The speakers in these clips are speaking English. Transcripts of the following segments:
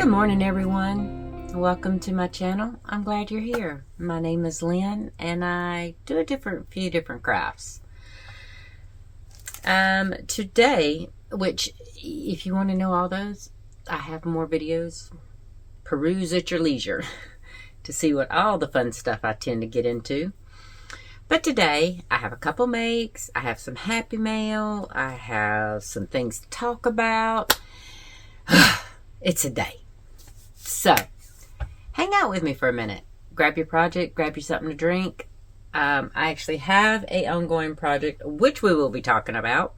Good morning, everyone. Welcome to my channel. I'm glad you're here. My name is Lynn, and I do a few different crafts. Today, which if you want to know all those, I have more videos. Peruse at your leisure to see what all the fun stuff I tend to get into. But today, I have a couple makes. I have some happy mail. I have some things to talk about. It's a day. So, hang out with me for a minute. Grab your project, grab you something to drink. I actually have an ongoing project, which we will be talking about.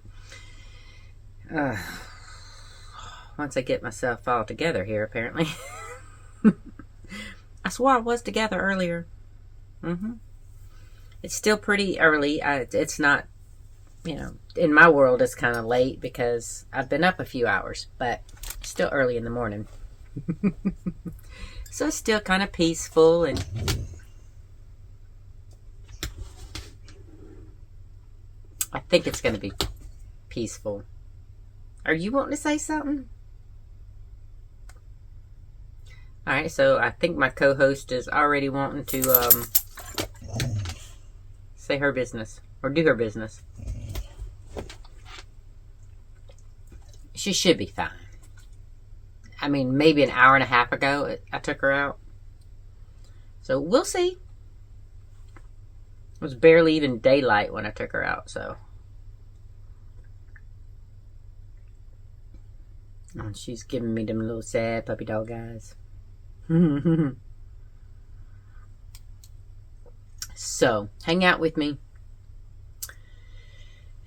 Once I get myself all together here, apparently. I swore I was together earlier. It's still pretty early. It's not, in my world, it's kind of late because I've been up a few hours, but still early in the morning. So it's still kind of peaceful, and I think it's going to be peaceful. Are you wanting to say something? All right, so I think my co-host is already wanting to say her business or do her business. She should be fine. I mean, maybe an hour and a half ago, I took her out. So we'll see. It was barely even daylight when I took her out, so. Oh, she's giving me them little sad puppy dog eyes. So, hang out with me.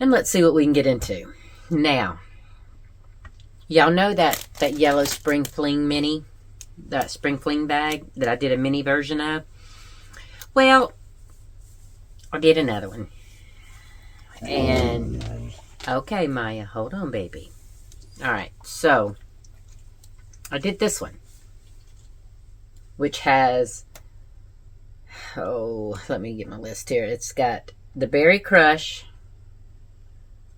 And let's see what we can get into. Now, y'all know that yellow Spring Fling mini, that Spring Fling bag that I did a mini version of? Well, I did another one. And, okay, Maya, hold on, baby. Alright, so, I did this one, which has, let me get my list here. It's got the Berry Crush,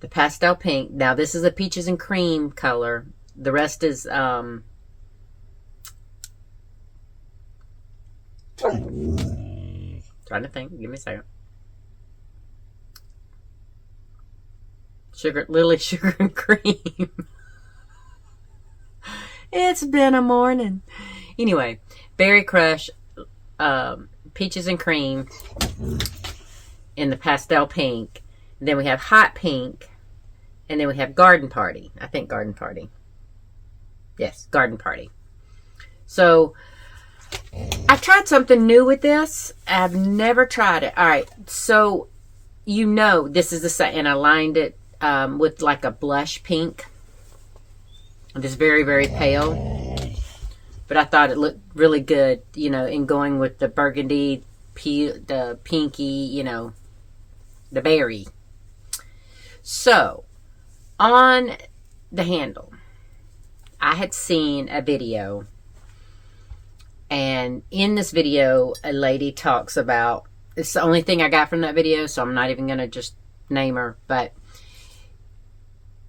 the pastel pink. Now this is a peaches and cream color. The rest is trying to think. Give me a second. Lily sugar and cream. It's been a morning. Anyway, Berry Crush, peaches and cream in the pastel pink. Then we have hot pink. And then we have Garden Party. I think Garden Party. Yes, Garden Party. So, I tried something new with this. I've never tried it. Alright, so, this is the same. And I lined it with like a blush pink. It's very, very pale. But I thought it looked really good, in going with the burgundy, the pinky, the berry. So, on the handle, I had seen a video, and in this video, a lady talks about, it's the only thing I got from that video, so I'm not even going to just name her, but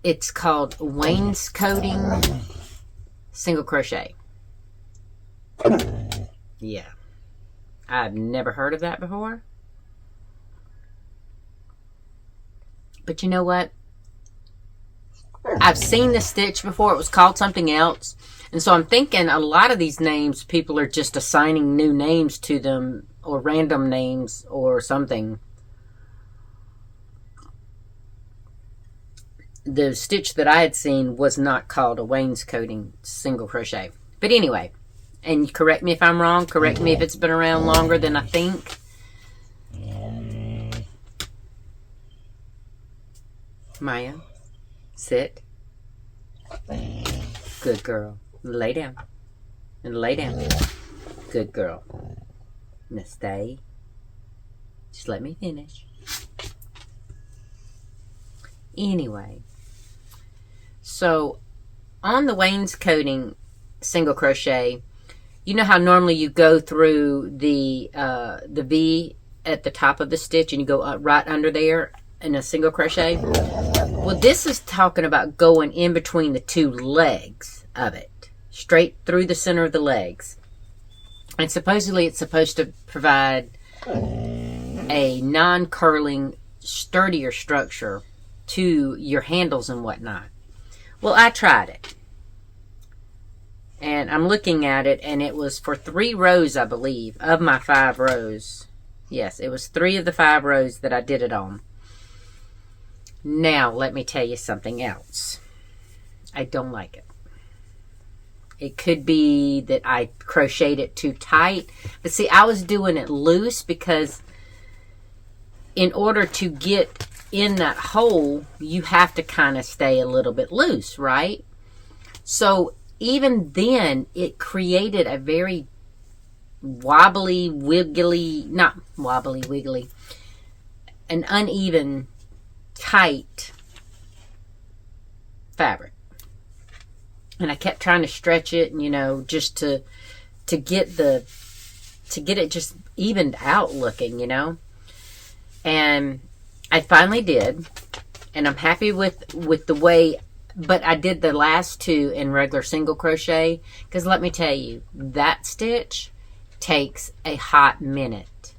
it's called Wainscoting Single Crochet. Yeah. I've never heard of that before. But you know what? I've seen the stitch before. It was called something else. And so I'm thinking a lot of these names, people are just assigning new names to them, or random names or something. The stitch that I had seen was not called a wainscoting single crochet. But anyway, and correct me if I'm wrong. Correct me if it's been around longer than I think. Maya, sit. Good girl. Lay down. And lay down. Good girl. Now stay. Just let me finish. Anyway. So, on the wainscoting single crochet, you know how normally you go through the V at the top of the stitch and you go right under there in a single crochet? Well, this is talking about going in between the two legs of it. straight through the center of the legs. And supposedly it's supposed to provide a non-curling, sturdier structure to your handles and whatnot. Well, I tried it. And I'm looking at it, and it was for 3 rows, I believe, of my 5 rows. Yes, it was 3 of the 5 rows that I did it on. Now, let me tell you something else. I don't like it. It could be that I crocheted it too tight. But see, I was doing it loose because in order to get in that hole, you have to kind of stay a little bit loose, right? So even then, it created a very wobbly, wiggly, not wobbly, wiggly, an uneven, tight fabric. And I kept trying to stretch it, and, you know, just to get it just evened out looking, you know. And I finally did, and I'm happy with the way. But I did the last 2 in regular single crochet, because let me tell you, that stitch takes a hot minute.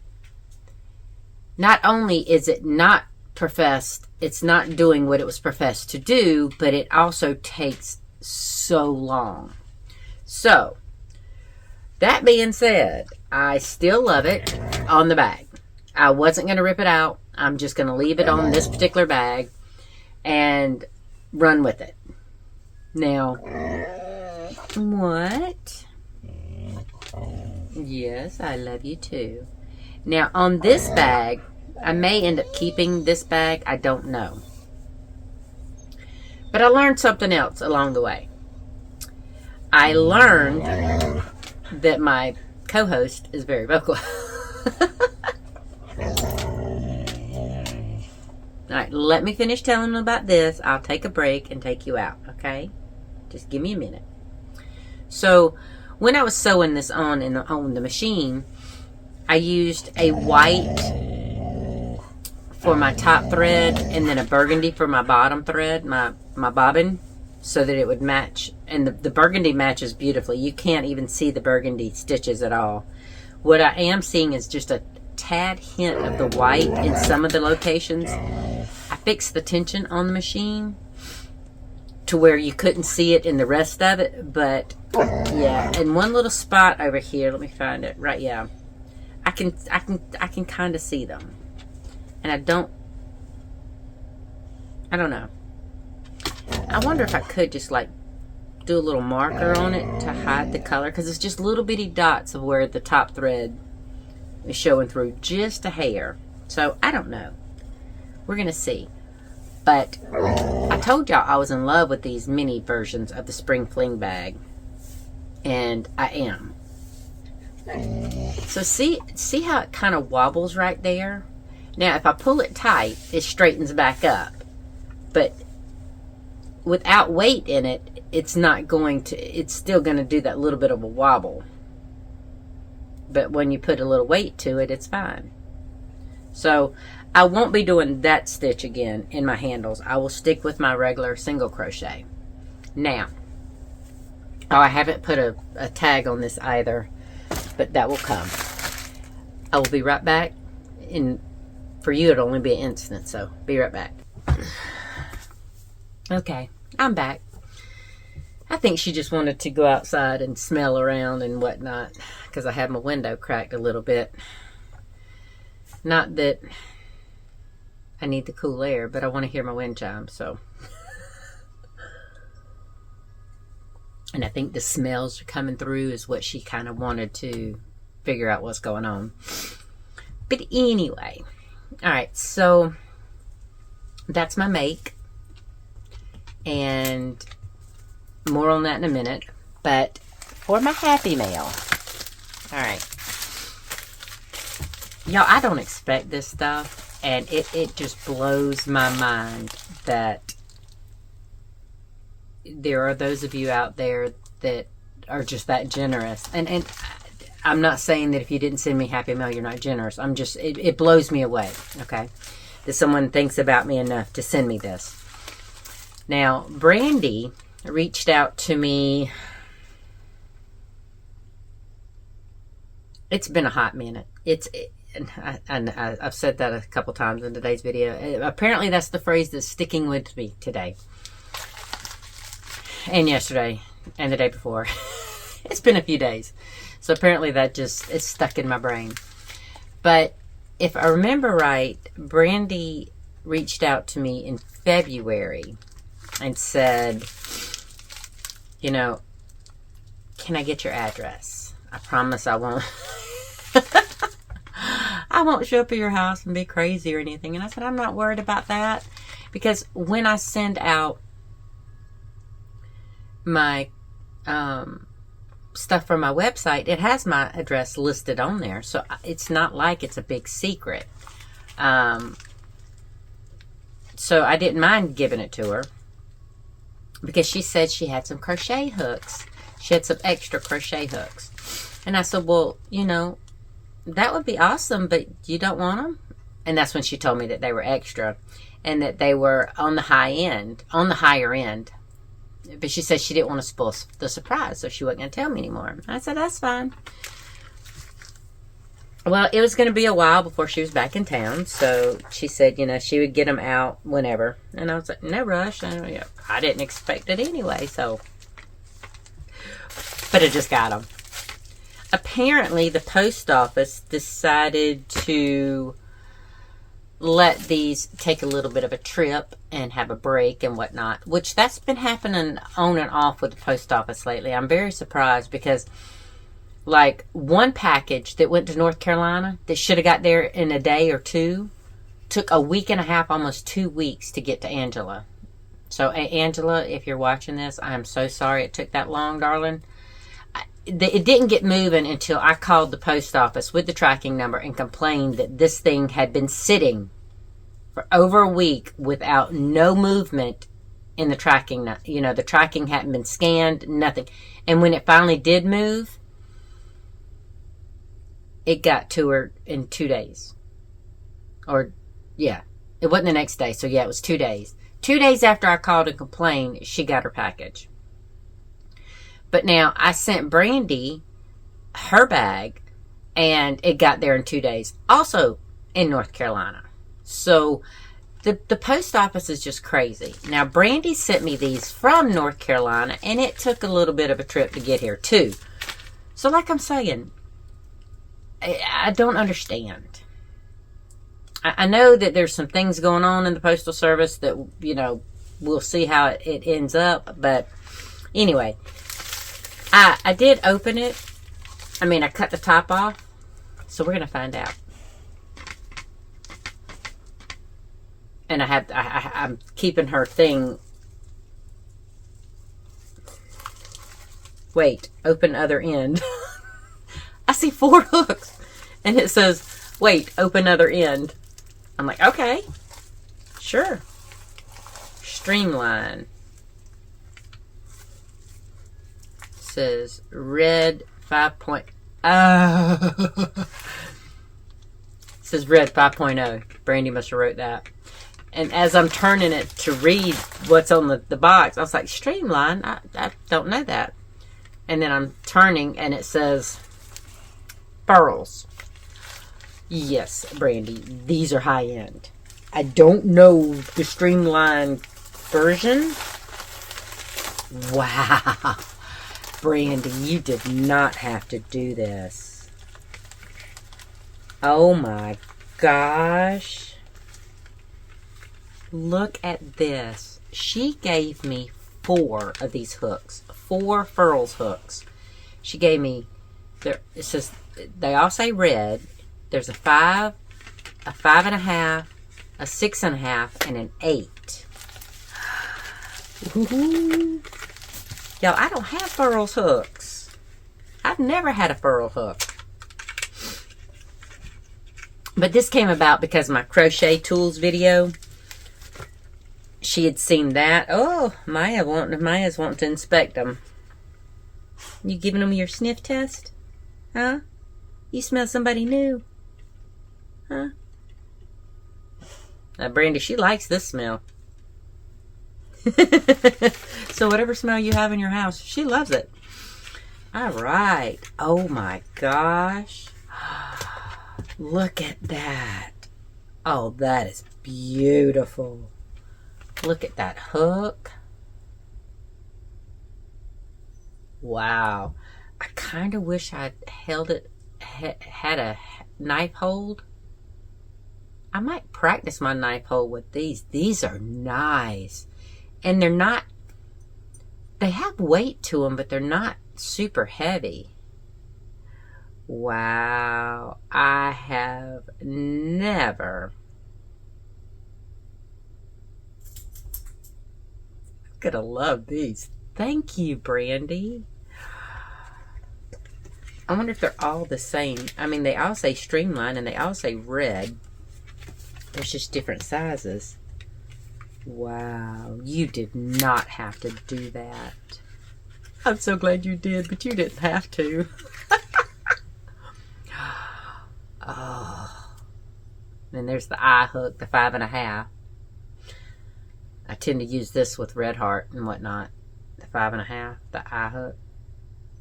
Not only is it not professed, it's not doing what it was professed to do, but it also takes so long. So, that being said, I still love it on the bag. I wasn't going to rip it out. I'm just going to leave it on this particular bag and run with it. Now, what? Yes, I love you too. Now, on this bag, I may end up keeping this bag. I don't know. But I learned something else along the way. I learned that my co-host is very vocal. Alright, let me finish telling them about this. I'll take a break and take you out, okay? Just give me a minute. So, when I was sewing this on the machine, I used a white for my top thread and then a burgundy for my bottom thread, my bobbin, so that it would match. And the burgundy matches beautifully. You can't even see the burgundy stitches at all. What I am seeing is just a tad hint of the white in some of the locations. I fixed the tension on the machine to where you couldn't see it in the rest of it, but yeah, and one little spot over here, let me find it, right, yeah, I can kind of see them, and I don't know. I wonder if I could just like do a little marker on it to hide the color, because it's just little bitty dots of where the top thread is showing through just a hair. So I don't know. We're gonna see. But I told y'all I was in love with these mini versions of the Spring Fling bag, and I am. So see how it kind of wobbles right there? Now if I pull it tight, it straightens back up. But without weight in it, it's still going to do that little bit of a wobble. But when you put a little weight to it, it's fine. So I won't be doing that stitch again in my handles. I will stick with my regular single crochet. Now, I haven't put a tag on this either, but that will come. I will be right back. And for you, it'll only be an instant, so be right back. Okay, I'm back. I think she just wanted to go outside and smell around and whatnot, because I had my window cracked a little bit. Not that I need the cool air, but I want to hear my wind chime, so. And I think the smells are coming through is what she kind of wanted to figure out what's going on. But anyway, all right, so that's my make. And more on that in a minute. But for my Happy Mail, all right. Y'all, I don't expect this stuff, and it just blows my mind that there are those of you out there that are just that generous. And I'm not saying that if you didn't send me Happy Mail, you're not generous. I'm just, it blows me away, okay, that someone thinks about me enough to send me this. Now, Brandy reached out to me It's been a hot minute. I've said that a couple times in today's video. Apparently, that's the phrase that's sticking with me today, and yesterday, and the day before. It's been a few days, so apparently that just is stuck in my brain. But if I remember right, Brandy reached out to me in February and said, you know, can I get your address? I promise I won't. I won't show up at your house and be crazy or anything. And I said, I'm not worried about that, because when I send out my stuff from my website, it has my address listed on there, so it's not like it's a big secret. So I didn't mind giving it to her, because she said she had some crochet hooks. She had some extra crochet hooks. And I said, well, you know, that would be awesome, but you don't want them? And that's when she told me that they were extra and that they were on the higher end. But she said she didn't want to spoil the surprise, so she wasn't going to tell me anymore. I said, that's fine. Well, it was going to be a while before she was back in town, so she said, you know, she would get them out whenever. And I was like, no rush. I didn't expect it anyway, so. But I just got them. Apparently, the post office decided to let these take a little bit of a trip and have a break and whatnot, which that's been happening on and off with the post office lately. I'm very surprised, because like one package that went to North Carolina that should have got there in a day or two took a week and a half, almost 2 weeks to get to Angela. So Angela, if you're watching this, I'm so sorry it took that long, darling. It didn't get moving until I called the post office with the tracking number and complained that this thing had been sitting for over a week without no movement in the tracking. You know, the tracking hadn't been scanned, nothing. And when it finally did move, it got to her in 2 days. Or, yeah, it wasn't the next day. So, yeah, it was 2 days. 2 days after I called and complained, she got her package. But now I sent Brandy her bag, and it got there in 2 days. Also in North Carolina. So the post office is just crazy. Now Brandy sent me these from North Carolina, and it took a little bit of a trip to get here too. So like I'm saying, I don't understand. I know that there's some things going on in the Postal Service that, you know, we'll see how it ends up. But anyway, I did open it. I mean, I cut the top off. So we're going to find out. And I'm keeping her thing. Wait, open other end. I see 4 hooks. And it says, wait, open other end. I'm like, okay. Sure. Streamline. Says red 5.0. Says red 5.0. Brandy must have wrote that. And as I'm turning it to read what's on the box, I was like, Streamline? I don't know that. And then I'm turning and it says pearls. Yes, Brandy, these are high end. I don't know the Streamline version. Wow. Brandy, you did not have to do this. Oh my gosh. Look at this. She gave me 4 of these hooks. 4 Furls hooks. She gave me, it says, they all say red. There's a 5, a 5.5, a 6.5, and an 8. Ooh. Y'all, I don't have Furls hooks. I've never had a Furl hook. But this came about because my crochet tools video, she had seen that. Oh, Maya's wanting to inspect them. You giving them your sniff test? Huh? You smell somebody new? Huh? Now, Brandy, she likes this smell. So whatever smell you have in your house, she loves it. All right. Oh my gosh. Look at that. Oh, that is beautiful. Look at that hook. Wow. I kind of wish I'd held it, had a knife hold. I might practice my knife hold with these. These are nice. And they're not, they have weight to them, but they're not super heavy. Wow. I have never. I'm gonna love these. Thank you, Brandy. I wonder if they're all the same. I mean, they all say Streamline and they all say red. There's just different sizes. Wow. You did not have to do that. I'm so glad you did, but you didn't have to. Oh. And there's the eye hook, the 5.5. I tend to use this with Red Heart and whatnot. The 5.5, the eye hook.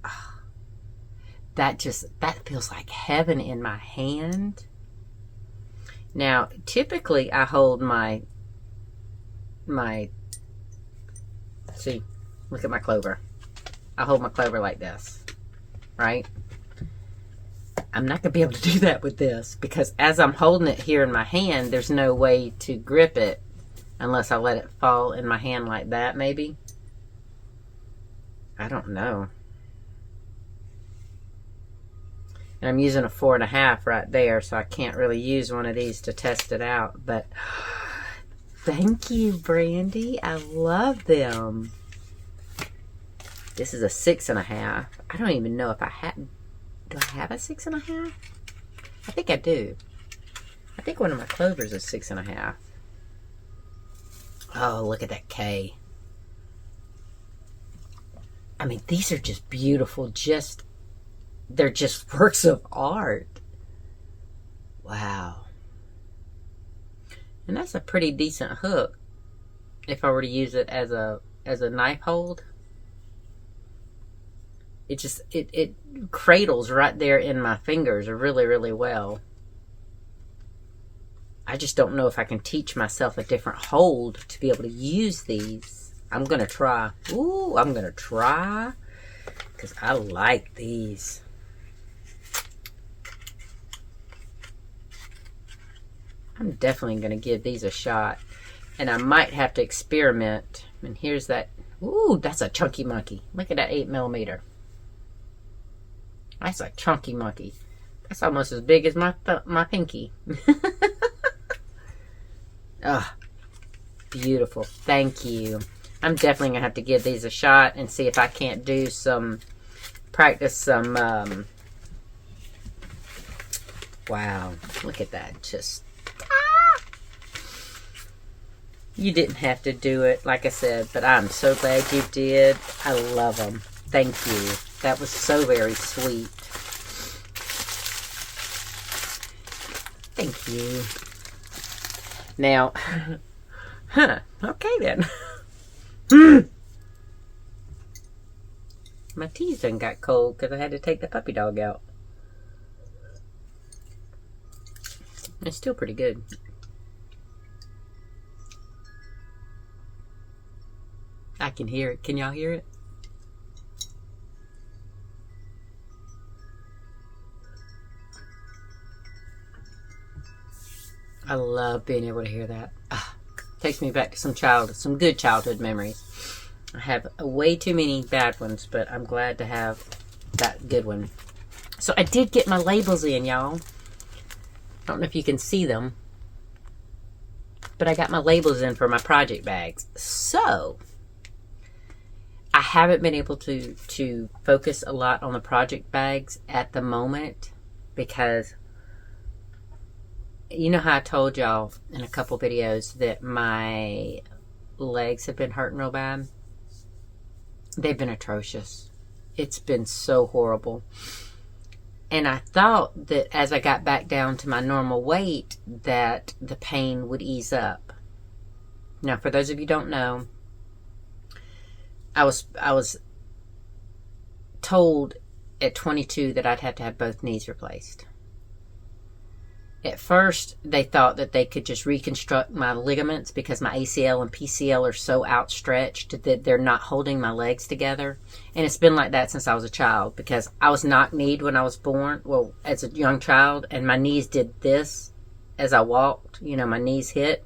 Oh. That feels like heaven in my hand. Now, typically I hold my, see, look at my clover. I hold my clover like this, right? I'm not going to be able to do that with this because as I'm holding it here in my hand, there's no way to grip it unless I let it fall in my hand like that, maybe. I don't know. And I'm using a 4.5 right there, so I can't really use one of these to test it out. But thank you, Brandy. I love them. This is a 6.5. I don't even know if I have. Do I have a 6.5? I think I do. I think one of my clovers is 6.5. Oh, look at that K. I mean, these are just beautiful. They're just works of art. Wow. And that's a pretty decent hook if I were to use it as a knife hold. It cradles right there in my fingers really, really well. I just don't know if I can teach myself a different hold to be able to use these. I'm going to try. Ooh, I'm going to try because I like these. I'm definitely going to give these a shot. And I might have to experiment. And here's that. Ooh, that's a chunky monkey. Look at that 8mm. That's a chunky monkey. That's almost as big as my pinky. Oh, beautiful. Thank you. I'm definitely going to have to give these a shot and see if I can't do practice some, wow. Look at that. Just, you didn't have to do it, like I said, but I'm so glad you did. I love them. Thank you. That was so very sweet. Thank you. Now, okay then. My teeth done got cold because I had to take the puppy dog out. It's still pretty good. I can hear it. Can y'all hear it? I love being able to hear that. Takes me back to some good childhood memories. I have way too many bad ones, but I'm glad to have that good one. So I did get my labels in, y'all. I don't know if you can see them, but I got my labels in for my project bags. So I haven't been able to focus a lot on the project bags at the moment because you know how I told y'all in a couple videos that my legs have been hurting real bad? They've been atrocious. It's been so horrible. And I thought that as I got back down to my normal weight that the pain would ease up. Now, for those of you who don't know, I was told at 22 that I'd have to have both knees replaced. At first, they thought that they could just reconstruct my ligaments because my ACL and PCL are so outstretched that they're not holding my legs together. And it's been like that since I was a child, because I was knock-kneed when I was born, well, as a young child, and my knees did this as I walked. You know, my knees hit.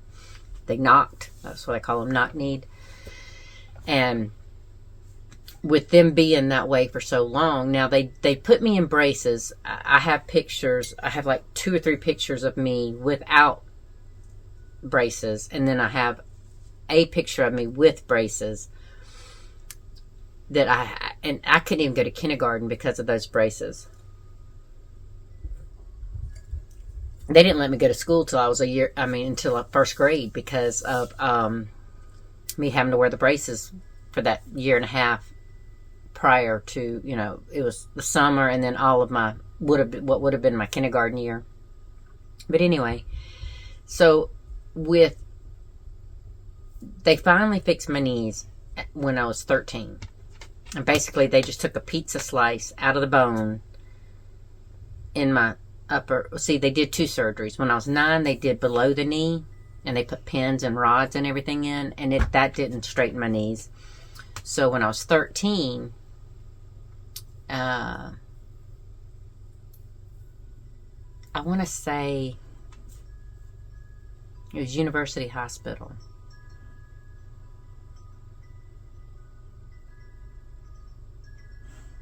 They knocked. That's what I call them, knock-kneed. And with them being that way for so long, now they put me in braces. I have pictures. I have like 2 or 3 pictures of me without braces, and then I have a picture of me with braces that I couldn't even go to kindergarten because of those braces. They didn't let me go to school till I was until first grade because of me having to wear the braces for that year and a half prior to, it was the summer, and then all of my what would have been my kindergarten year. But anyway, so they finally fixed my knees when I was 13. And basically they just took a pizza slice out of the bone in my upper. See, they did 2 surgeries. When I was 9, they did below the knee, and they put pins and rods and everything in, and that didn't straighten my knees. So when I was 13, I want to say it was University Hospital.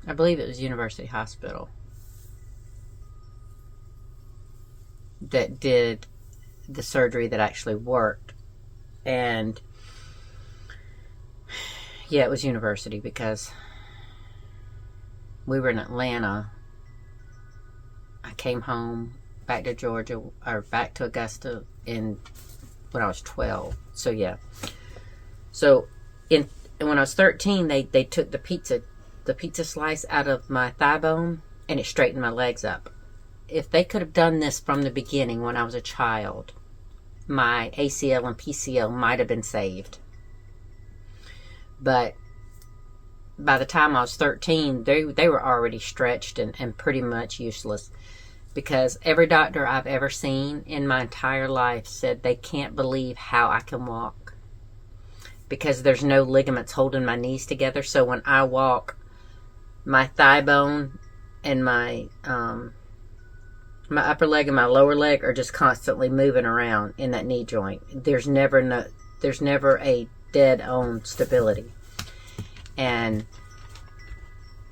I believe it was University Hospital that did the surgery that actually worked. And yeah, it was University, because we were in Atlanta. I came home back to Georgia, or back to Augusta when I was 12. So yeah. So when I was 13, they took the pizza slice out of my thigh bone, and it straightened my legs up. If they could have done this from the beginning when I was a child, my ACL and PCL might have been saved. But by the time I was 13, they were already stretched and pretty much useless, because every doctor I've ever seen in my entire life said they can't believe how I can walk, because there's no ligaments holding my knees together. So when I walk, my thigh bone and my upper leg and my lower leg are just constantly moving around in that knee joint. There's never a dead on stability. And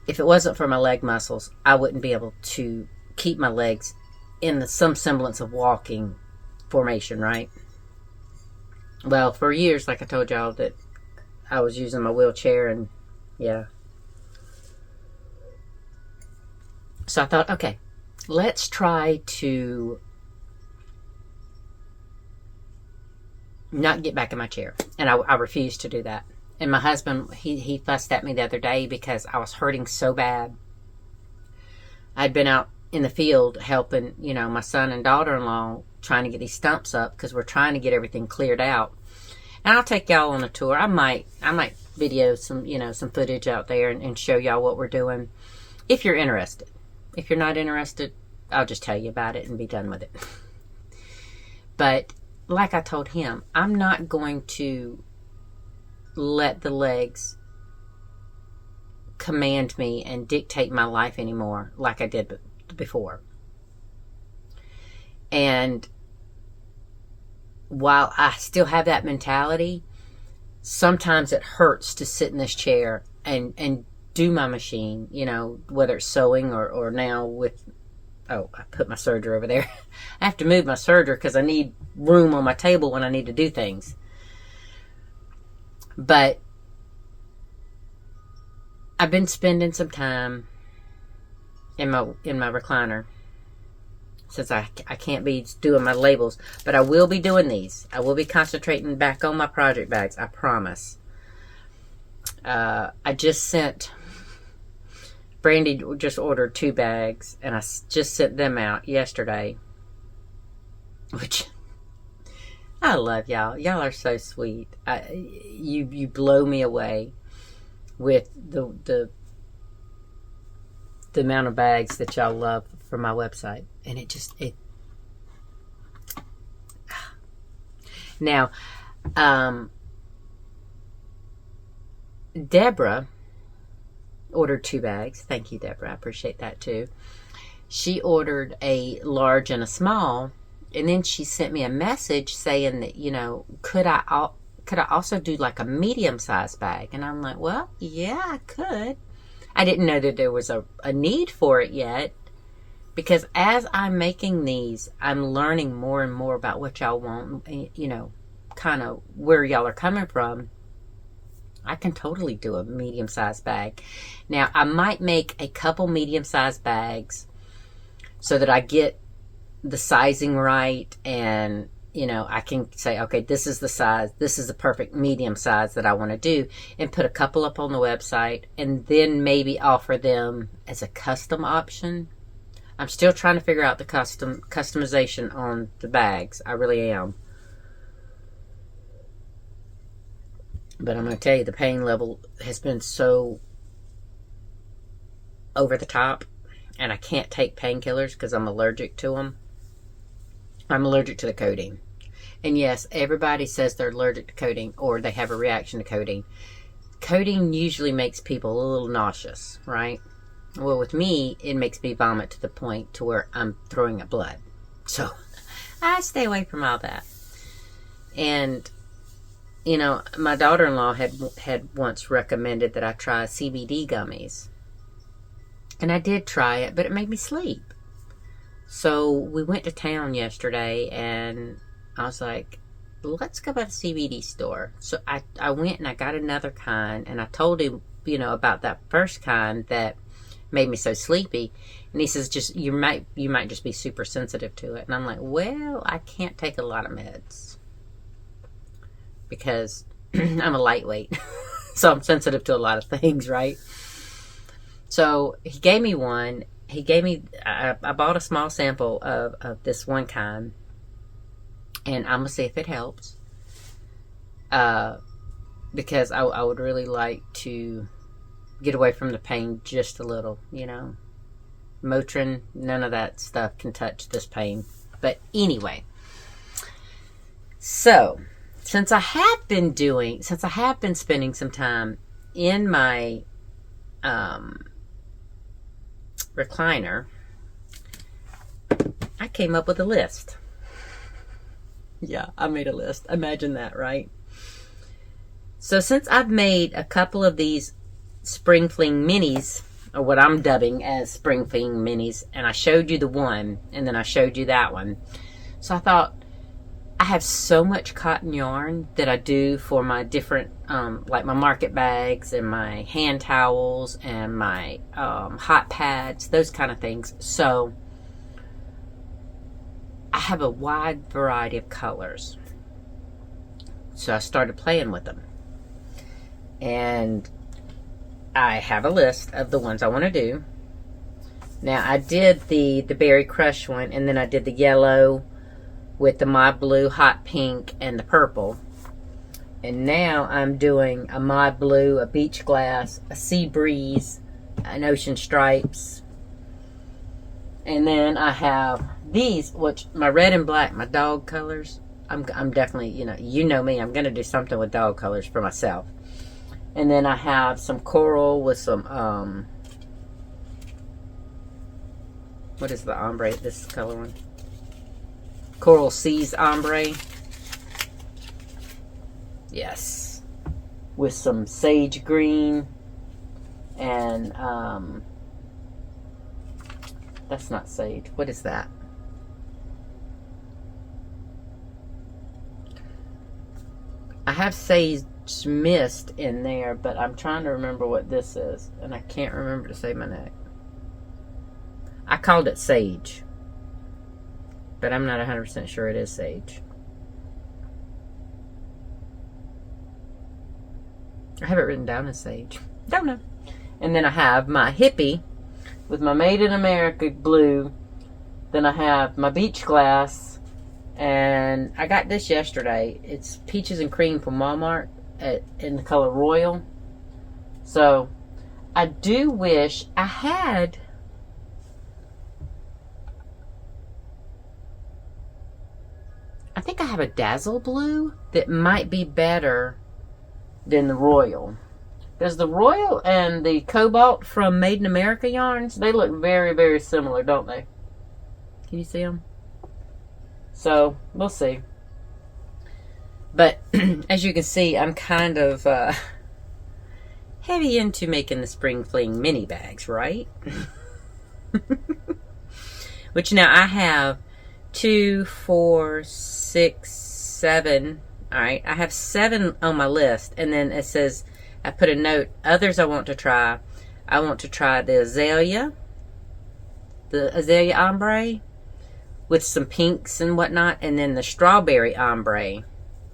if it wasn't for my leg muscles, I wouldn't be able to keep my legs in some semblance of walking formation, right? Well, for years, like I told y'all, that I was using my wheelchair, and yeah. So I thought, okay, let's try to not get back in my chair. And I refused to do that. And my husband, he fussed at me the other day because I was hurting so bad. I'd been out in the field helping, my son and daughter-in-law trying to get these stumps up, because we're trying to get everything cleared out. And I'll take y'all on a tour. I might video some footage out there and show y'all what we're doing, if you're interested. If you're not interested, I'll just tell you about it and be done with it. But like I told him, I'm not going to let the legs command me and dictate my life anymore like I did before. And while I still have that mentality, sometimes it hurts to sit in this chair and do my machine, whether it's sewing or now with, I put my serger over there. I have to move my serger because I need room on my table when I need to do things. But I've been spending some time in my recliner, since I can't be doing my labels. But I will be doing these. I will be concentrating back on my project bags, I promise. I just sent... Brandy just ordered 2 bags, and I just sent them out yesterday. Which... I love y'all. Y'all are so sweet. You blow me away with the amount of bags that y'all love from my website. And Now, Deborah ordered 2 bags. Thank you, Deborah. I appreciate that too. She ordered a large and a small, and then she sent me a message saying that, you know, could I also do like a medium-sized bag? And I'm like, well, yeah, I could. I didn't know that there was a need for it yet, because as I'm making these, I'm learning more and more about what y'all want, you know, kind of where y'all are coming from. I can totally do a medium-sized bag. Now, I might make a couple medium-sized bags so that I get the sizing right, and, you know, I can say, okay, this is the size, this is the perfect medium size that I want to do, and put a couple up on the website, and then maybe offer them as a custom option. I'm still trying to figure out the customization on the bags. I really am. But I'm going to tell you, the pain level has been so over the top, and I can't take painkillers because I'm allergic to them. I'm allergic to the codeine. And yes, everybody says they're allergic to codeine or they have a reaction to codeine. Codeine usually makes people a little nauseous, right? Well, with me, it makes me vomit to the point to where I'm throwing up blood. So I stay away from all that. And, you know, my daughter-in-law had once recommended that I try CBD gummies. And I did try it, but it made me sleep. So we went to town yesterday, and I was like, let's go by the CBD store. So I went and I got another kind, and I told him, you know, about that first kind that made me so sleepy. And he says, just you might just be super sensitive to it. And I'm like, well, I can't take a lot of meds because I'm a lightweight. So I'm sensitive to a lot of things, right? So he gave me one. I bought a small sample of this one kind, and I'm going to see if it helps. Because I would really like to get away from the pain just a little, you know. Motrin, none of that stuff can touch this pain. But anyway, so since I have been spending some time in my recliner, I came up with a list. Yeah, I made a list. Imagine that, right? So since I've made a couple of these Spring Fling minis, or what I'm dubbing as Spring Fling minis, and I showed you the one, and then I showed you that one. So I thought, I have so much cotton yarn that I do for my different, like my market bags and my hand towels and my hot pads, those kind of things. So I have a wide variety of colors. So I started playing with them. And I have a list of the ones I want to do. Now, I did the Berry Crush one, and then I did the yellow with the Mod Blue, hot pink, and the purple. And now I'm doing a Mod Blue, a Beach Glass, a Sea Breeze, an Ocean Stripes. And then I have these, which my red and black, my dog colors. I'm definitely, you know me, I'm going to do something with dog colors for myself. And then I have some coral with some, what is the ombre, this color one? Coral Seas ombre. Yes. With some sage green. And, that's not sage. What is that? I have sage mist in there, but I'm trying to remember what this is, and I can't remember to save my neck. I called it sage, but I'm not 100% sure it is sage. I have it written down as sage. Don't know. And then I have my hippie with my Made in America blue. Then I have my Beach Glass, and I got this yesterday. It's peaches and cream from Walmart in the color Royal. So I do wish I had I think I have a Dazzle Blue that might be better than the Royal. Because the Royal and the Cobalt from Made in America yarns, they look very, very similar, don't they? Can you see them? So, we'll see. But, as you can see, I'm kind of heavy into making the Spring Fling mini bags, right? Which now I have 2, 4, 6, 7. Alright, I have 7 on my list. And then it says, I put a note, others I want to try. I want to try the azalea ombre with some pinks and whatnot. And then the strawberry ombre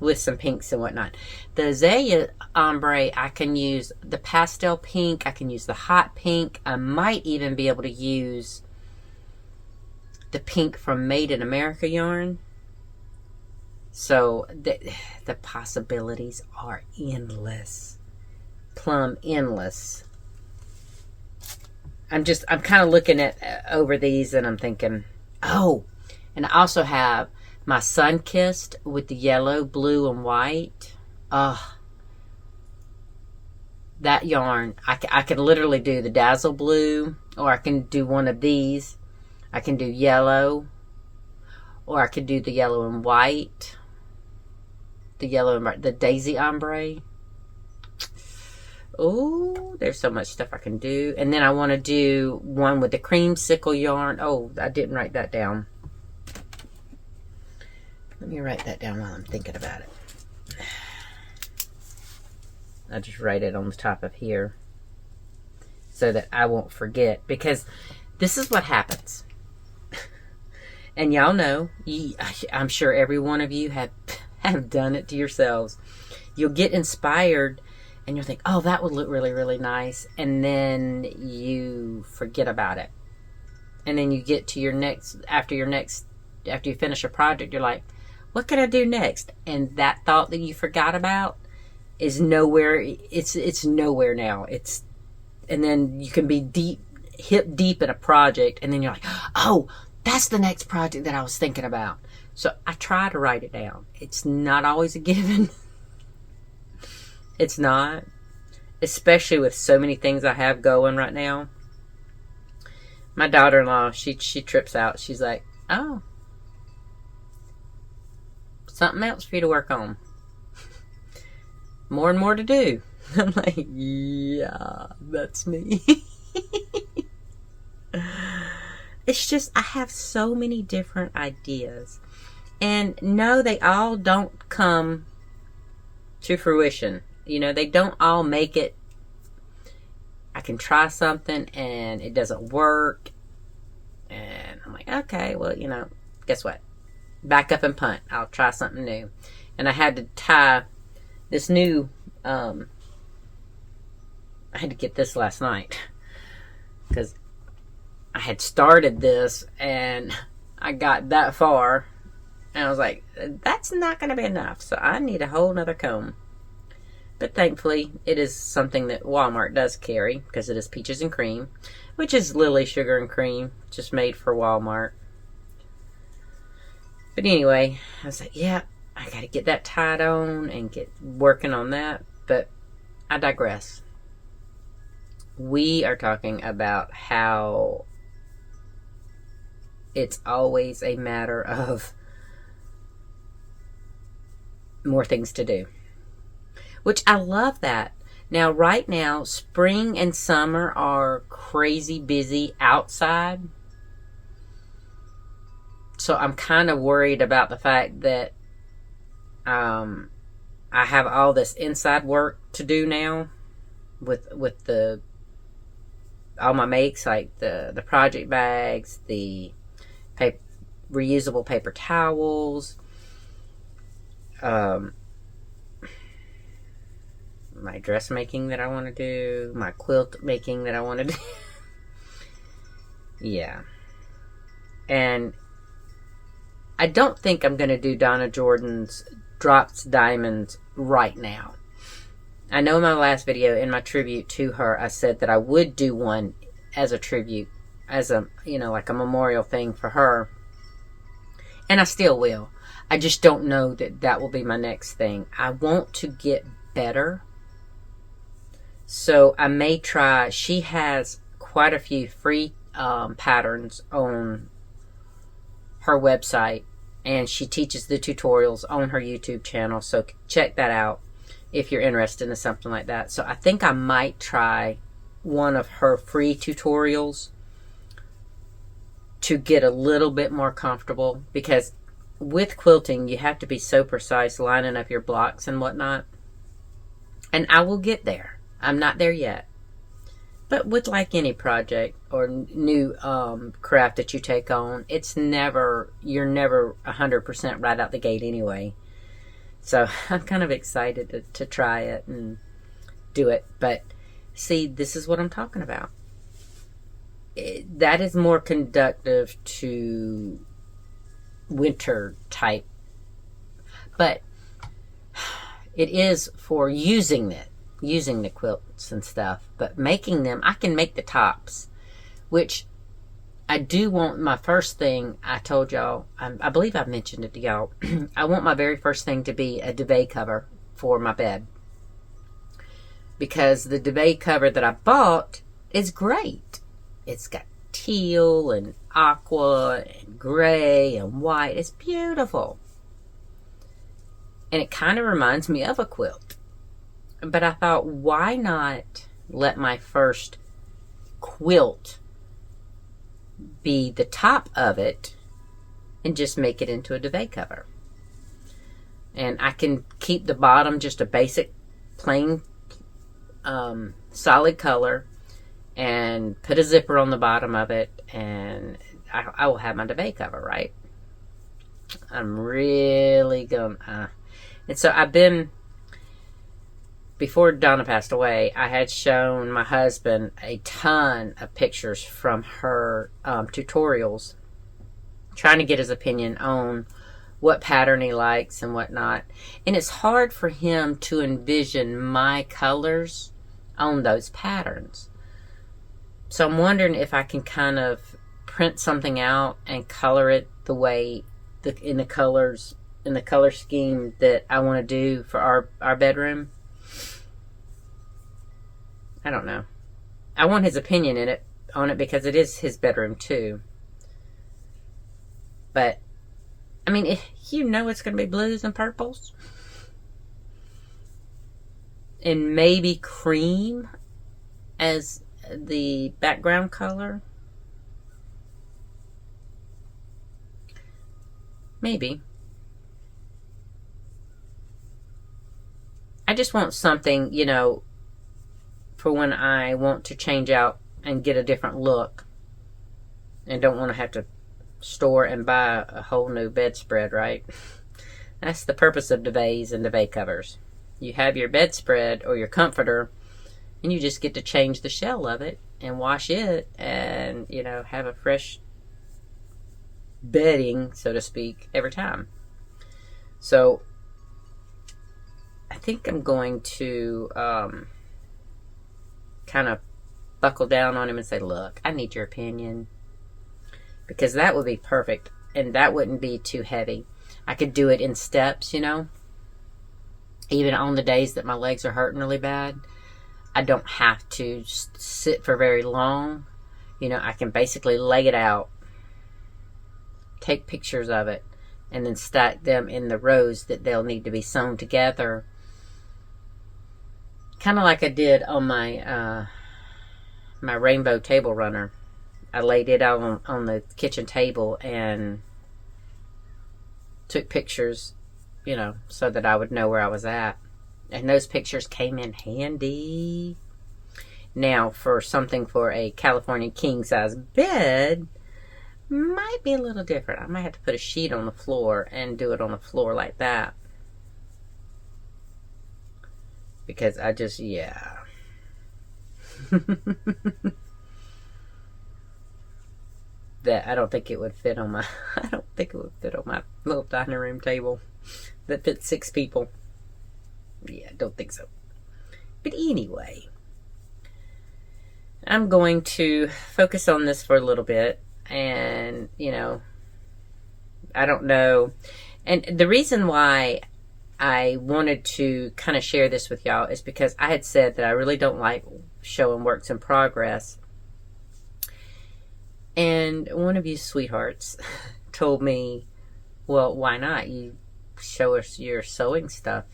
with some pinks and whatnot. The azalea ombre, I can use the pastel pink. I can use the hot pink. I might even be able to use the pink from Made in America yarn. So the possibilities are endless. Plumb endless. I'm kind of looking at over these and I'm thinking, oh, and I also have my Sun-Kissed with the yellow, blue, and white. That yarn, I could literally do the Dazzle Blue, or I can do one of these. I can do yellow, or I could do the yellow and white. The Daisy Ombre. Oh, there's so much stuff I can do. And then I want to do one with the creamsicle yarn. Oh, I didn't write that down. Let me write that down while I'm thinking about it. I just write it on the top of here so that I won't forget, because this is what happens. And y'all know, I'm sure every one of you have done it to yourselves. You'll get inspired and you'll think, oh, that would look really, really nice. And then you forget about it. And then you get to after you finish a project, you're like, what can I do next? And that thought that you forgot about is nowhere. It's nowhere now. And then you can be hip deep in a project, and then you're like, oh, that's the next project that I was thinking about. So I try to write it down. It's not always a given. It's not. Especially with so many things I have going right now. My daughter-in-law, she trips out. She's like, oh, something else for you to work on. More and more to do. I'm like, yeah, that's me. It's just, I have so many different ideas. And no, they all don't come to fruition. You know, they don't all make it. I can try something and it doesn't work. And I'm like, okay, well, you know, guess what? Back up and punt. I'll try something new. And I had to tie this new, I had to get this last night. Because I had started this and I got that far. And I was like, that's not going to be enough. So I need a whole nother comb. But thankfully, it is something that Walmart does carry, because it is Peaches and Cream, which is Lily Sugar and Cream, just made for Walmart. But anyway, I was like, yeah, I got to get that tied on and get working on that. But I digress. We are talking about how it's always a matter of more things to do. Which I love that. Now, right now, spring and summer are crazy busy outside. So I'm kind of worried about the fact that I have all this inside work to do now with all my makes, like the project bags, the reusable paper towels, my dressmaking that I want to do, my quilt making that I want to do. Yeah. And I don't think I'm going to do Donna Jordan's Drops Diamonds right now. I know in my last video, in my tribute to her, I said that I would do one as a tribute, as a, you know, like a memorial thing for her. And I still will. I just don't know that that will be my next thing. I want to get better. So I may try. She has quite a few free patterns on her website. And she teaches the tutorials on her YouTube channel. So check that out if you're interested in something like that. So I think I might try one of her free tutorials to get a little bit more comfortable, because with quilting you have to be so precise lining up your blocks and whatnot, and I will get there. I'm not there yet, but with like any project or new craft that you take on, you're never 100% right out the gate anyway. So I'm kind of excited to try it and do it. But see, this is what I'm talking about. That is more conducive to winter type, but it is for using the quilts and stuff. But making them, I can make the tops, which I do want. My first thing I told y'all, I believe I mentioned it to y'all, I want my very first thing to be a duvet cover for my bed, because the duvet cover that I bought is great. It's got teal and aqua and gray and white. It's beautiful. And it kind of reminds me of a quilt. But I thought, why not let my first quilt be the top of it and just make it into a duvet cover? And I can keep the bottom just a basic plain solid color, and put a zipper on the bottom of it, and I will have my duvet cover, right? I'm really gonna... And so I've been... Before Donna passed away, I had shown my husband a ton of pictures from her tutorials, trying to get his opinion on what pattern he likes and whatnot. And it's hard for him to envision my colors on those patterns. So I'm wondering if I can kind of print something out and color it the way in the color scheme that I want to do for our bedroom. I don't know. I want his opinion on it because it is his bedroom too. But I mean, it's going to be blues and purples and maybe cream as the background color. Maybe. I just want something, for when I want to change out and get a different look and don't want to have to store and buy a whole new bedspread, right? That's the purpose of duvets and duvet covers. You have your bedspread or your comforter, and you just get to change the shell of it and wash it and, have a fresh bedding, so to speak, every time. So I think I'm going to kind of buckle down on him and say, look, I need your opinion, because that would be perfect, and that wouldn't be too heavy. I could do it in steps, even on the days that my legs are hurting really bad. I don't have to sit for very long. I can basically lay it out, take pictures of it, and then stack them in the rows that they'll need to be sewn together. Kind of like I did on my my rainbow table runner. I laid it out on the kitchen table and took pictures, so that I would know where I was at. And those pictures came in handy. Now, for something for a California king-size bed, might be a little different. I might have to put a sheet on the floor and do it on the floor like that. Because I just, yeah. That I don't think it would fit on my little dining room table that fits 6 people. Yeah, I don't think so. But anyway, I'm going to focus on this for a little bit and, I don't know. And the reason why I wanted to kind of share this with y'all is because I had said that I really don't like showing works in progress. And one of you sweethearts told me, well, why not? You show us your sewing stuff,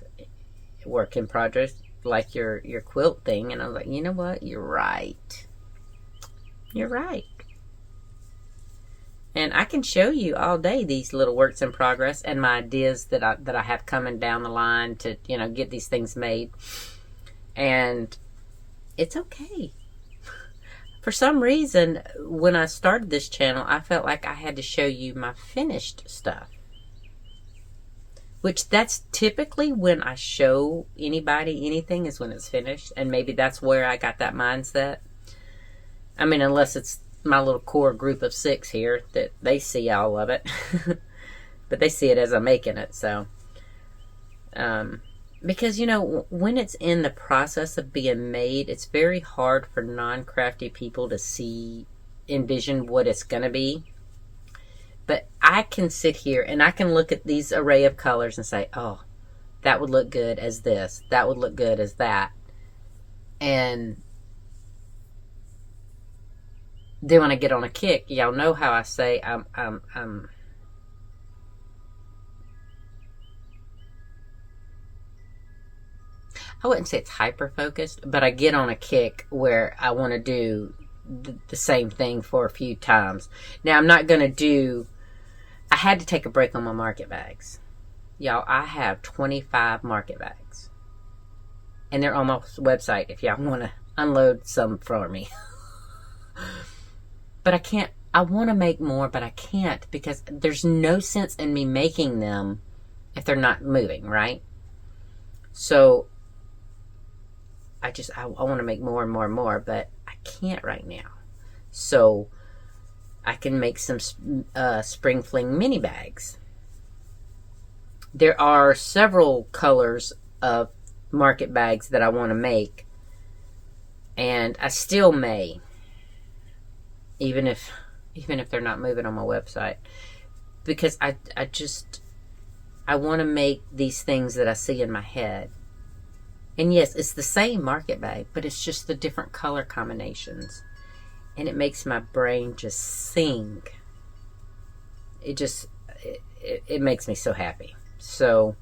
work in progress, like your quilt thing. And I was like, you know what? You're right. You're right. And I can show you all day these little works in progress and my ideas that I have coming down the line to, get these things made. And it's okay. For some reason, when I started this channel, I felt like I had to show you my finished stuff. Which that's typically when I show anybody anything is when it's finished. And maybe that's where I got that mindset. I mean, unless it's my little core group of 6 here that they see all of it. But they see it as I'm making it. So, because, when it's in the process of being made, it's very hard for non-crafty people to envision what it's going to be. But I can sit here and I can look at these array of colors and say, oh, that would look good as this. That would look good as that. And then when I get on a kick, y'all know how I say I wouldn't say it's hyper-focused, but I get on a kick where I want to do the same thing for a few times. Now, I'm not going to do... I had to take a break on my market bags. Y'all, I have 25 market bags. And they're on my website if y'all want to unload some for me. But I can't... I want to make more, but I can't because there's no sense in me making them if they're not moving, right? So... I want to make more and more and more, but I can't right now. So I can make some Spring Fling mini bags. There are several colors of market bags that I want to make, and I still may, even if they're not moving on my website, because I want to make these things that I see in my head. And yes, it's the same market bag, but it's just the different color combinations. And it makes my brain just sing. It makes me so happy. So,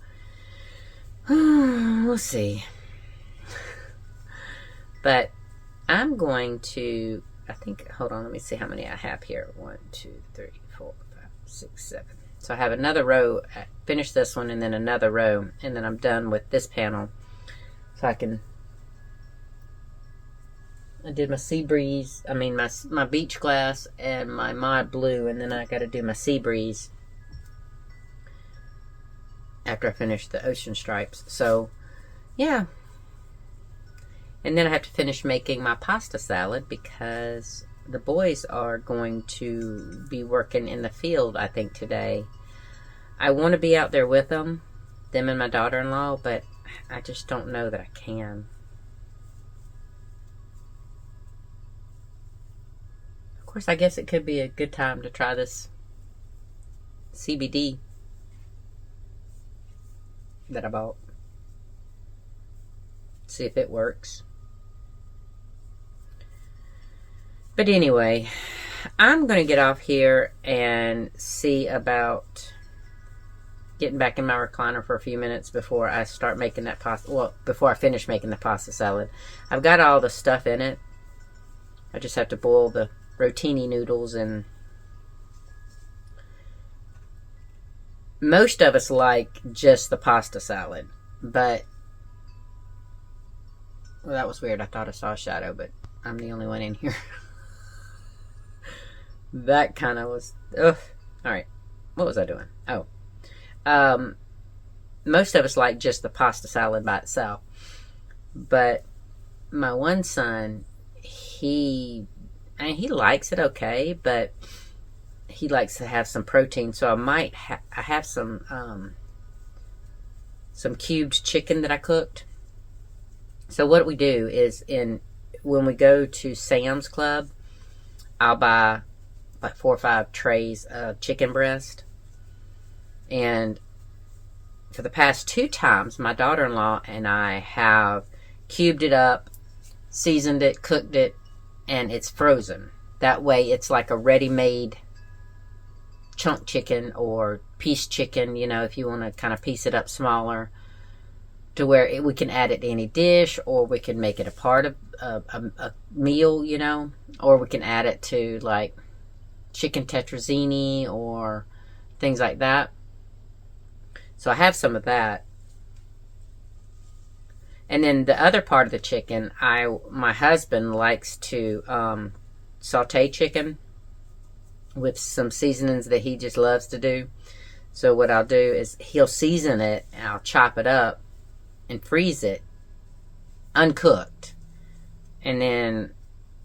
we'll see. But I'm going to, hold on, let me see how many I have here. 1, 2, 3, 4, 5, 6, 7. So I have another row, finish this one, and then another row, and then I'm done with this panel. So I did my sea breeze, my beach glass and my mod blue, and then I got to do my sea breeze after I finish the ocean stripes. So, yeah. And then I have to finish making my pasta salad because the boys are going to be working in the field, I think, today. I want to be out there with them and my daughter-in-law, but I just don't know that I can. Of course, I guess it could be a good time to try this CBD that I bought. See if it works. But anyway, I'm going to get off here and see about getting back in my recliner for a few minutes before I start making that pasta. Well, before I finish making the pasta salad. I've got all the stuff in it. I just have to boil the rotini noodles, and most of us like just the pasta salad. But, well, that was weird. I thought I saw a shadow, but I'm the only one in here. That kind of was, ugh. Alright, what was I doing? Oh. Most of us like just the pasta salad by itself. But my one son, he likes it okay, but he likes to have some protein. So I have some cubed chicken that I cooked. So what we do is when we go to Sam's Club, I'll buy like 4 or 5 trays of chicken breast. And for the past 2 times, my daughter-in-law and I have cubed it up, seasoned it, cooked it, and it's frozen. That way it's like a ready-made chunk chicken or piece chicken, you know, if you want to kind of piece it up smaller, to where we can add it to any dish, or we can make it a part of a meal, you know, or we can add it to like chicken tetrazzini or things like that. So I have some of that. And then the other part of the chicken, my husband likes to saute chicken with some seasonings that he just loves to do. So what I'll do is he'll season it, and I'll chop it up and freeze it uncooked. And then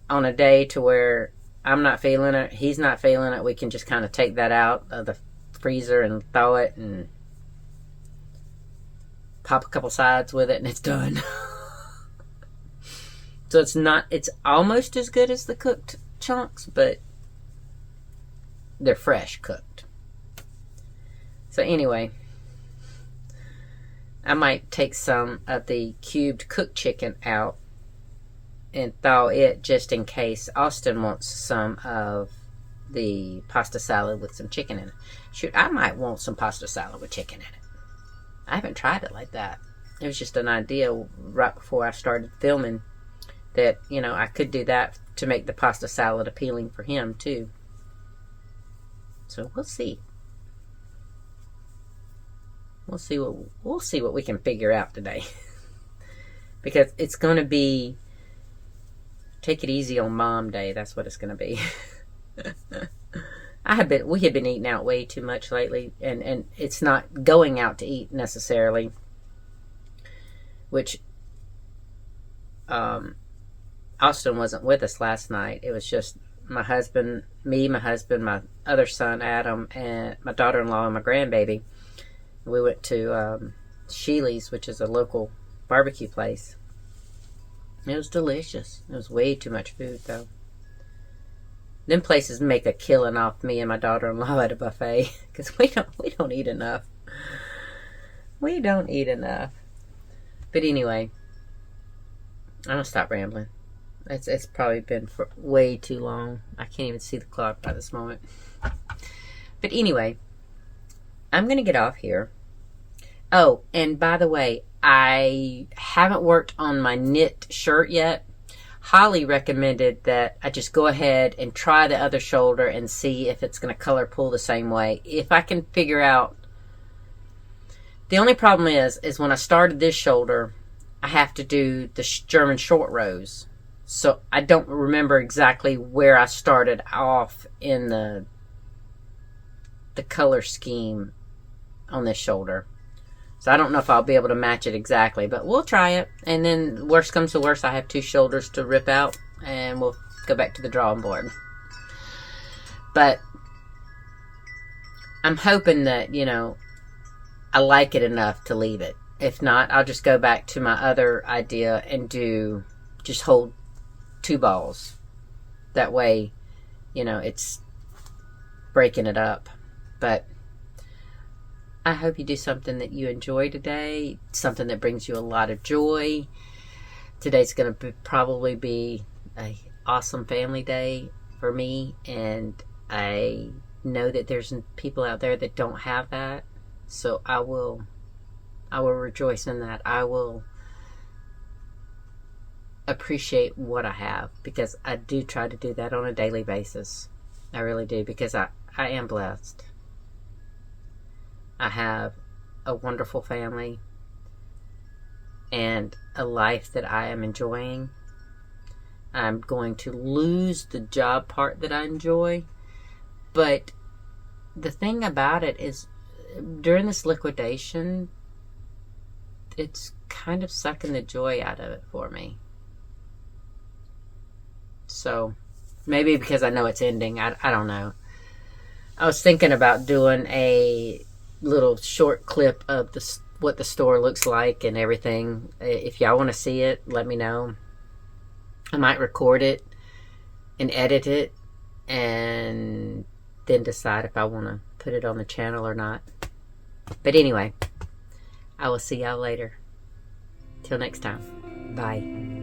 on a day to where I'm not feeling it, he's not feeling it, we can just kind of take that out of the freezer and thaw it and pop a couple sides with it, and it's done. So it's almost as good as the cooked chunks, but they're fresh cooked. So anyway, I might take some of the cubed cooked chicken out and thaw it just in case Austin wants some of the pasta salad with some chicken in it. Shoot, I might want some pasta salad with chicken in it. I haven't tried it like that. It was just an idea right before I started filming that, you know, I could do that to make the pasta salad appealing for him too. So we'll see. We'll see what we can figure out today. Because it's going to be take it easy on Mom Day. That's what it's going to be. We have been eating out way too much lately, and it's not going out to eat necessarily, which Austin wasn't with us last night. It was just my husband, my other son Adam, and my daughter-in-law and my grandbaby. We went to Sheely's, which is a local barbecue place. It was delicious. It was way too much food though. Them places make a killing off me and my daughter-in-law at a buffet, because we don't eat enough. We don't eat enough. But anyway, I'm gonna stop rambling. It's probably been for way too long. I can't even see the clock by this moment. But anyway, I'm gonna get off here. Oh, and by the way, I haven't worked on my knit shirt yet. Holly recommended that I just go ahead and try the other shoulder and see if it's going to color pull the same way. If I can figure out... The only problem is when I started this shoulder, I have to do the German short rows. So I don't remember exactly where I started off in the color scheme on this shoulder. So I don't know if I'll be able to match it exactly, but we'll try it. And then worst comes to worst, I have 2 shoulders to rip out, and we'll go back to the drawing board. But I'm hoping that, you know, I like it enough to leave it. If not, I'll just go back to my other idea and just hold 2 balls. That way, you know, it's breaking it up. But I hope you do something that you enjoy today, something that brings you a lot of joy. Today's going to probably be an awesome family day for me, and I know that there's people out there that don't have that, so I will rejoice in that. I will appreciate what I have, because I do try to do that on a daily basis. I really do, because I am blessed. I have a wonderful family and a life that I am enjoying. I'm going to lose the job part that I enjoy, but the thing about it is, during this liquidation, it's kind of sucking the joy out of it for me. So maybe because I know it's ending, I don't know. I was thinking about doing a little short clip of what the store looks like and everything. If y'all want to see it, let me know. I might record it and edit it and then decide if I want to put it on the channel or not. But anyway, I will see y'all later. Till next time. Bye.